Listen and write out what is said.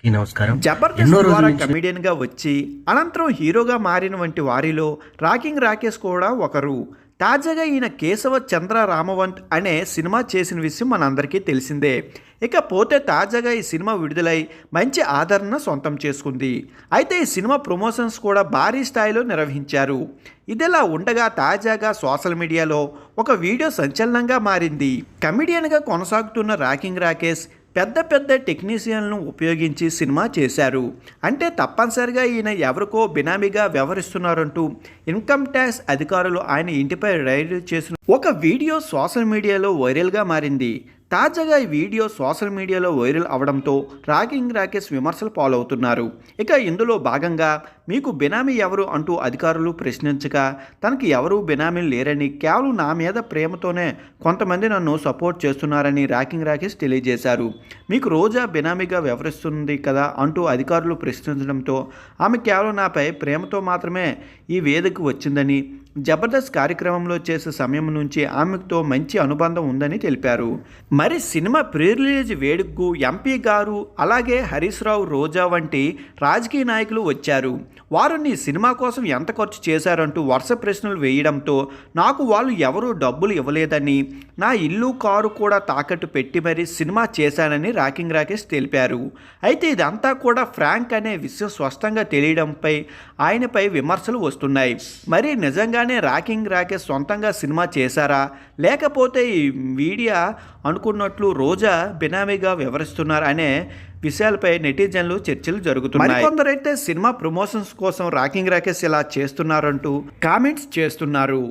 అందరికీ నమస్కారం. జబర్దస్త్ ద్వారా కమెడియన్ గా వచ్చి అనంతరం హీరోగా మారిన వంటి వారిలో రాకింగ్ రాకేష్ కూడా ఒకరు. తాజాగా ఈయన కేశవ చంద్ర రామవంత్ అనే సినిమా చేసిన విషయం మనందరికీ తెలిసిందే. ఇకపోతే తాజాగా ఈ సినిమా విడుదలై మంచి ఆదరణ సొంతం చేసుకుంది. అయితే ఈ సినిమా ప్రమోషన్స్ కూడా భారీ స్థాయిలో నిర్వహించారు. ఇదిలా ఉండగా తాజాగా సోషల్ మీడియాలో ఒక వీడియో సంచలనంగా మారింది. కమెడియన్గా కొనసాగుతున్న రాకింగ్ రాకేష్ పెద్ద పెద్ద టెక్నీషియన్లను ఉపయోగించి సినిమా చేశారు. అంటే తప్పనిసరిగా ఈయన ఎవరికో బినామీగా వ్యవహరిస్తున్నారంటూ ఇన్కమ్ ట్యాక్స్ అధికారులు ఆయన ఇంటిపై రైడ్ చేసిన ఒక వీడియో సోషల్ మీడియాలో వైరల్గా మారింది. తాజాగా ఈ వీడియో సోషల్ మీడియాలో వైరల్ అవడంతో రాకింగ్ రాకేష్ విమర్శలు పాలవుతున్నారు. ఇక ఇందులో భాగంగా మీకు బినామీ ఎవరు అంటూ అధికారులు ప్రశ్నించగా తనకి ఎవరూ బినామీలు లేరని, కేవలం నా మీద ప్రేమతోనే కొంతమంది నన్ను సపోర్ట్ చేస్తున్నారని రాకింగ్ రాకేష్ తెలియజేశారు. మీకు రోజా బినామీగా వ్యవహరిస్తుంది కదా అంటూ అధికారులు ప్రశ్నించడంతో ఆమె కేవలం నాపై ప్రేమతో మాత్రమే ఈ వేదికకు వచ్చిందని, జబర్దస్త్ కార్యక్రమంలో చేసే సమయం నుంచి ఆమెతో మంచి అనుబంధం ఉందని తెలిపారు. మరి సినిమా ప్రీ రిలీజ్ వేడుకకు ఎంపీ గారు అలాగే హరీష్ రావు, రోజా వంటి రాజకీయ నాయకులు వచ్చారు. వారు నీ సినిమా కోసం ఎంత ఖర్చు చేశారంటూ వరుస ప్రశ్నలు వేయడంతో నాకు వాళ్ళు ఎవరూ డబ్బులు ఇవ్వలేదని, నా ఇల్లు కారు కూడా తాకట్టు పెట్టి మరీ సినిమా చేశానని రాకింగ్ రాకేష్ తెలిపారు. అయితే ఇదంతా కూడా ఫ్రాంక్ అనే విషయం స్పష్టంగా తెలియడంపై ఆయనపై విమర్శలు వస్తున్నాయి. మరి నిజంగానే రాకింగ్ రాకేష్ సొంతంగా సినిమా చేశారా, లేకపోతే ఈ మీడియా అనుకున్నట్లు రోజా బినామీగా వ్యవహరిస్తున్నారు అనే విషయాలపై నెటిజన్లు చర్చలు జరుగుతున్నాయి. కొందరైతే సినిమా ప్రమోషన్స్ కోసం రాకింగ్ రాకేష్ ఇలా చేస్తున్నారంటూ కామెంట్స్ చేస్తున్నారు.